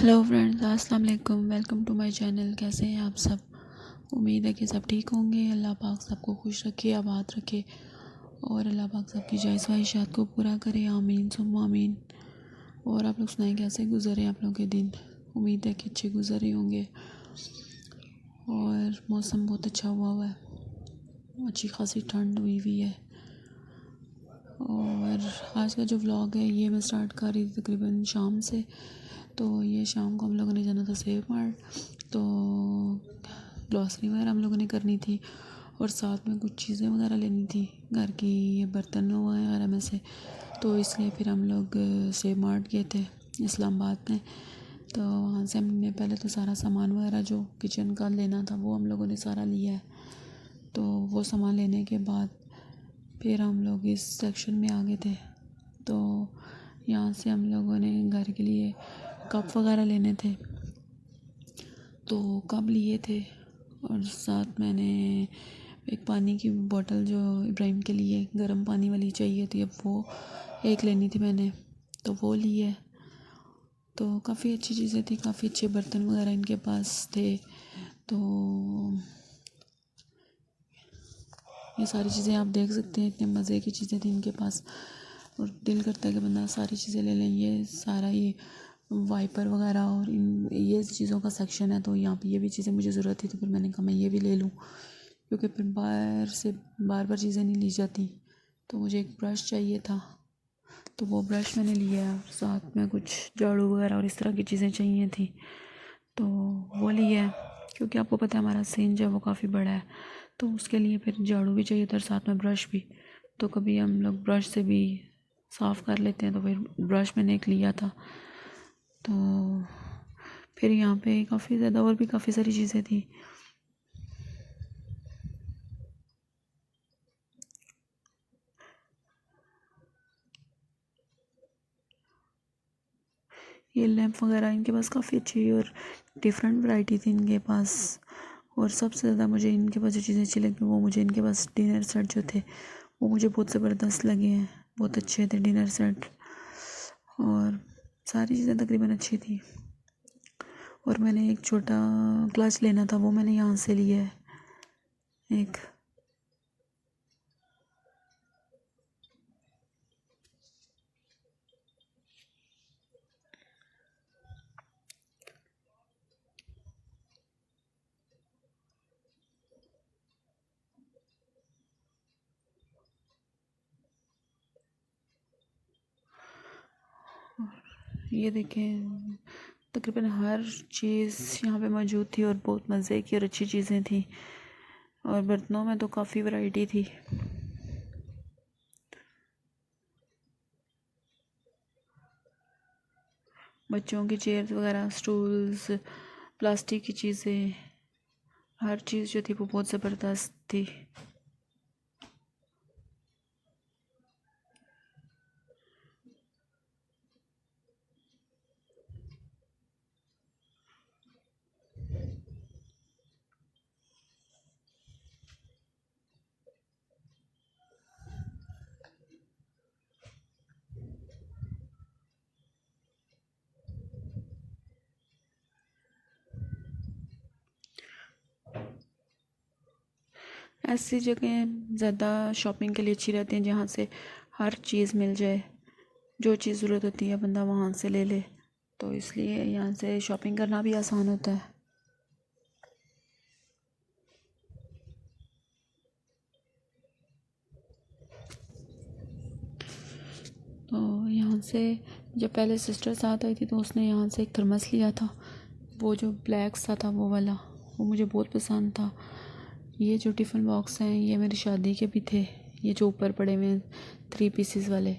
Hello friends, अस्सलाम वालेकुम। Welcome to my channel. कैसे हैं आप सब? उम्मीद है कि सब ठीक होंगे। अल्लाह पाक सबको खुश रखे, आबाद रखे और अल्लाह पाक सबकी जायज़ ख्वाहिशात को पूरा करे। आमीन सुम्मा आमीन। और आप लोग सुनाएं, कैसे गुजरे आप लोगों के दिन? उम्मीद है कि अच्छे गुजरे होंगे। और मौसम बहुत अच्छा हुआ है, अच्छी खासी ठंड हुई हुई है। और आज का जो व्लॉग है ये मैं स्टार्ट कर रही थी तकरीबन शाम से। तो ये शाम को हम लोगों ने जाना था सेव मार्ट, तो ग्लॉसरी वगैरह हम लोगों ने करनी थी और साथ में कुछ चीज़ें वगैरह लेनी थी घर की, ये बर्तन वगैरह में से। तो इसलिए फिर हम लोग सेव मार्ट गए थे इस्लामाबाद में। तो वहाँ से हमने पहले तो सारा सामान वगैरह जो किचन का लेना था वो हम लोगों ने सारा लिया है। तो वो सामान लेने के बाद फिर हम लोग इस सेक्शन में आ गए थे। तो यहाँ से हम लोगों ने घर के लिए कप वगैरह लेने थे, तो कप लिए थे और साथ मैंने एक पानी की बोतल जो इब्राहिम के लिए गर्म पानी वाली चाहिए थी, अब वो एक लेनी थी मैंने, तो वो ली है। तो काफ़ी अच्छी चीज़ें थी, काफ़ी अच्छे बर्तन वगैरह इनके पास थे। तो ये सारी चीज़ें आप देख सकते हैं, इतने मज़े की चीज़ें थी इनके पास और दिल करता है कि बंदा सारी चीज़ें ले लें। ये सारा ये वाइपर वगैरह और इन ये चीज़ों का सेक्शन है, तो यहाँ पे ये भी चीज़ें मुझे ज़रूरत थी, तो फिर मैंने कहा मैं ये भी ले लूँ, क्योंकि फिर बाहर से बार बार चीज़ें नहीं ली जाती। तो मुझे एक ब्रश चाहिए था, तो वो ब्रश मैंने लिया और साथ में कुछ झाड़ू वगैरह और इस तरह की चीज़ें चाहिए थी, तो वो लिया। क्योंकि आपको पता है हमारा सीन जो है वो काफ़ी बड़ा है, तो उसके लिए फिर झाड़ू भी चाहिए था और साथ में ब्रश भी। तो कभी हम लोग ब्रश से भी साफ़ कर लेते हैं, तो फिर ब्रश मैंने एक लिया था। तो फिर यहाँ पे काफ़ी ज़्यादा और भी काफ़ी सारी चीज़ें थी। ये लैंप वगैरह इनके पास काफ़ी अच्छी और डिफरेंट वैरायटी थी इनके पास। और सबसे ज़्यादा मुझे इनके पास जो चीज़ें अच्छी लगी वो मुझे इनके पास डिनर सेट जो थे वो मुझे बहुत ज़बरदस्त लगे हैं, बहुत अच्छे थे डिनर सेट और सारी चीज़ें तकरीबन अच्छी थी। और मैंने एक छोटा ग्लास लेना था, वो मैंने यहाँ से लिया है एक। ये देखें, तकरीबन हर चीज़ यहाँ पे मौजूद थी और बहुत मज़े की और अच्छी चीज़ें थी। और बर्तनों में तो काफ़ी वैरायटी थी। बच्चों की चेयर्स वगैरह, स्टूल्स, प्लास्टिक की चीज़ें, हर चीज़ जो थी वो बहुत ज़बरदस्त थी। ऐसी जगह ज़्यादा शॉपिंग के लिए अच्छी रहती हैं जहाँ से हर चीज़ मिल जाए, जो चीज़ ज़रूरत होती है बंदा वहाँ से ले ले, तो इसलिए यहाँ से शॉपिंग करना भी आसान होता है। तो यहाँ से जब पहले सिस्टर साथ आई थी तो उसने यहाँ से एक थर्मस लिया था, वो जो ब्लैक सा था वो वाला, वो मुझे बहुत पसंद था। ये जो टिफ़िन बॉक्स हैं ये मेरी शादी के भी थे, ये जो ऊपर पड़े हुए हैं 3 पीसेस वाले।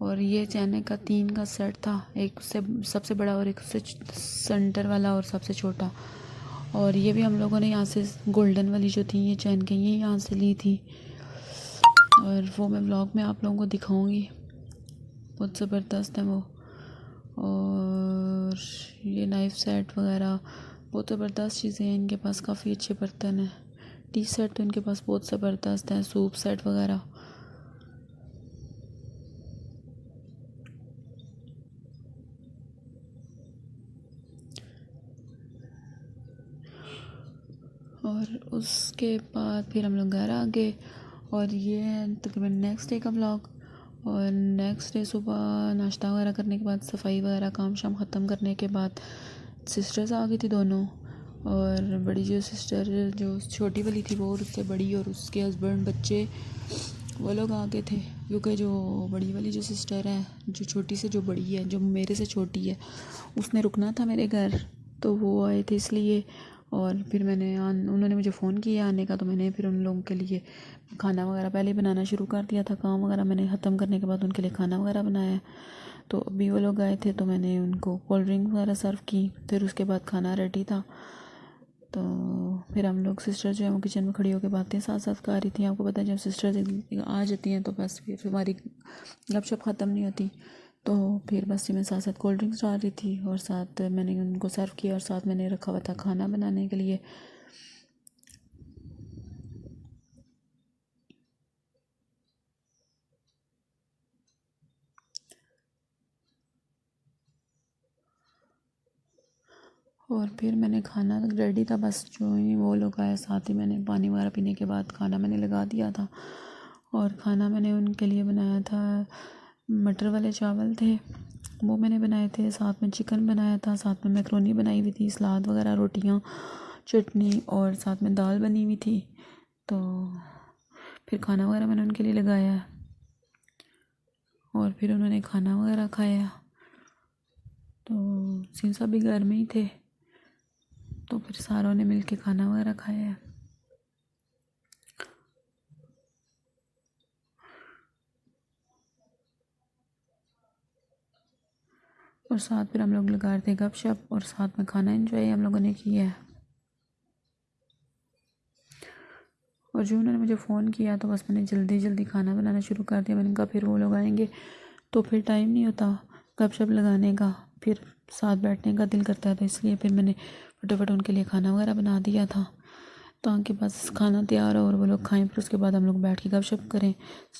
और ये चैने का 3 का सेट था, एक से सबसे बड़ा और एक से सेंटर वाला और सबसे छोटा। और ये भी हम लोगों ने यहाँ से गोल्डन वाली जो थी ये चैन के, ये यहाँ से ली थी और वो मैं व्लॉग में आप लोगों को दिखाऊंगी, बहुत ज़बरदस्त है वो। और ये नाइफ़ सेट वगैरह बहुत ज़बरदस्त चीज़ें हैं इनके पास, काफ़ी अच्छे बर्तन हैं। टी सेट तो इनके पास बहुत ज़बरदस्त हैं, सूप सेट वगैरह। और उसके बाद फिर हम लोग घर आ गए और ये है तकरीबन नेक्स्ट डे का व्लॉग। और नेक्स्ट डे सुबह नाश्ता वगैरह करने के बाद सफाई वगैरह काम शाम ख़त्म करने के बाद सिस्टर्स आ गई थी दोनों। और बड़ी जो सिस्टर जो छोटी वाली थी वो और उससे बड़ी और उसके हस्बैंड बच्चे वो लोग आ गए थे, क्योंकि जो बड़ी वाली जो सिस्टर है जो छोटी से जो बड़ी है जो मेरे से छोटी है उसने रुकना था मेरे घर, तो वो आए थे इसलिए। और फिर उन्होंने मुझे फ़ोन किया आने का, तो मैंने फिर उन लोगों के लिए खाना वगैरह पहले बनाना शुरू कर दिया था। काम वगैरह मैंने ख़त्म करने के बाद उनके लिए खाना वगैरह बनाया। तो अभी वो लोग आए थे तो मैंने उनको कोल्ड ड्रिंक वगैरह सर्व की, फिर उसके बाद खाना रेडी था। तो फिर हम लोग सिस्टर जो है वो किचन में खड़ी होकर बातें साथ साथ कर रही थी। आपको पता है जब सिस्टर आ जाती हैं तो बस फिर हमारी गपशप ख़त्म नहीं होती। तो फिर बस मैं साथ साथ कोल्ड ड्रिंक्स डाल रही थी और साथ मैंने उनको सर्व किया और साथ मैंने रखा हुआ था खाना बनाने के लिए। और फिर मैंने खाना रेडी था, बस जो ही वो लोग आए साथ ही मैंने पानी वगैरह पीने के बाद खाना मैंने लगा दिया था। और खाना मैंने उनके लिए बनाया था, मटर वाले चावल थे वो मैंने बनाए थे, साथ में चिकन बनाया था, साथ में मैक्रोनी बनाई हुई थी, सलाद वगैरह, रोटियां, चटनी और साथ में दाल बनी हुई थी। तो फिर खाना वगैरह मैंने उनके लिए लगाया और फिर उन्होंने खाना वगैरह खाया। तो सिंह साहब भी घर में ही थे तो फिर सारों ने मिल के खाना वगैरह खाया। और साथ फिर हम लोग लगा रहे थे गपशप और साथ में खाना एंजॉय हम लोगों ने किया है। और जो उन्होंने मुझे फ़ोन किया तो बस मैंने जल्दी जल्दी खाना बनाना शुरू कर दिया। मैंने कहा फिर वो लोग आएंगे तो फिर टाइम नहीं होता गपशप लगाने का, फिर साथ बैठने का दिल करता है, तो इसलिए फिर मैंने फटाफट उनके लिए खाना वगैरह बना दिया था ताकि बस खाना तैयार हो और वो लोग खाएं, फिर उसके बाद हम लोग बैठ के गपशप करें।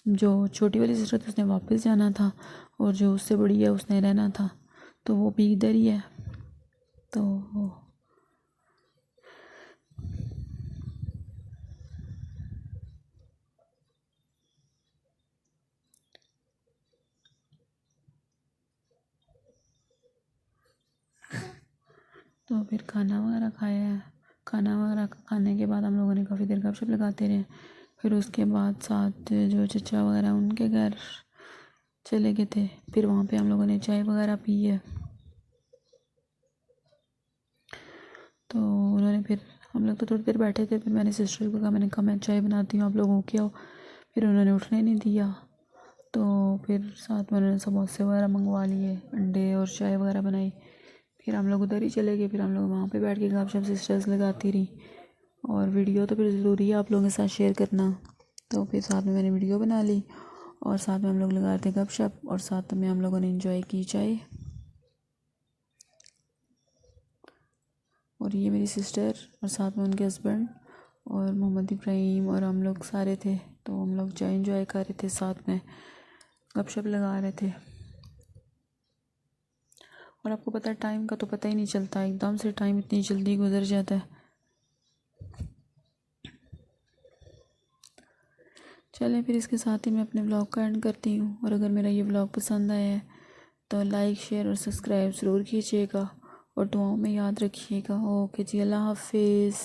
जो छोटी वाली सिस्टर थी उसने वापस जाना था और जो उससे बड़ी है उसने रहना था, तो वो भी इधर ही है। तो फिर खाना वगैरह खाया है। खाना वगैरह खाने के बाद हम लोगों ने काफ़ी देर गपशप लगाते रहे। फिर उसके बाद साथ जो चचा वगैरह उनके घर चले गए थे, फिर वहाँ पे हम लोगों ने चाय वगैरह पी है। तो उन्होंने फिर हम लोग तो थोड़ी देर बैठे थे, फिर मैंने सिस्टर को कहा, मैंने कहा मैं चाय बनाती हूँ आप लोगों की आओ। फिर उन्होंने उठने नहीं दिया, तो फिर साथ में उन्होंने समोसे वगैरह मंगवा लिए, अंडे और चाय वगैरह बनाई। फिर हम लोग उधर ही चले गए, फिर हम लोग वहाँ पे बैठ के गपशप सिस्टर्स लगाती रही। और वीडियो तो फिर ज़रूरी है आप लोगों के साथ शेयर करना, तो फिर साथ में मैंने वीडियो बना ली और साथ में हम लोग लगा रहे थे गपशप और साथ में हम लोगों ने एंजॉय की चाय। और ये मेरी सिस्टर और साथ में उनके हस्बैंड और मोहम्मद इब्राहिम और हम लोग सारे थे, तो हम लोग चाय एंजॉय कर रहे थे, साथ में गपशप लगा रहे थे। और आपको पता है टाइम का तो पता ही नहीं चलता, एकदम से टाइम इतनी जल्दी गुजर जाता है। चलें फिर इसके साथ ही मैं अपने व्लॉग का एंड करती हूँ। और अगर मेरा ये व्लॉग पसंद आया है तो लाइक शेयर और सब्सक्राइब ज़रूर कीजिएगा और दुआओं में याद रखिएगा। ओके जी, अल्लाह हाफिज़।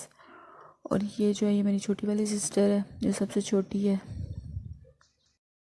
और ये जो है ये मेरी छोटी वाली सिस्टर है जो सबसे छोटी है।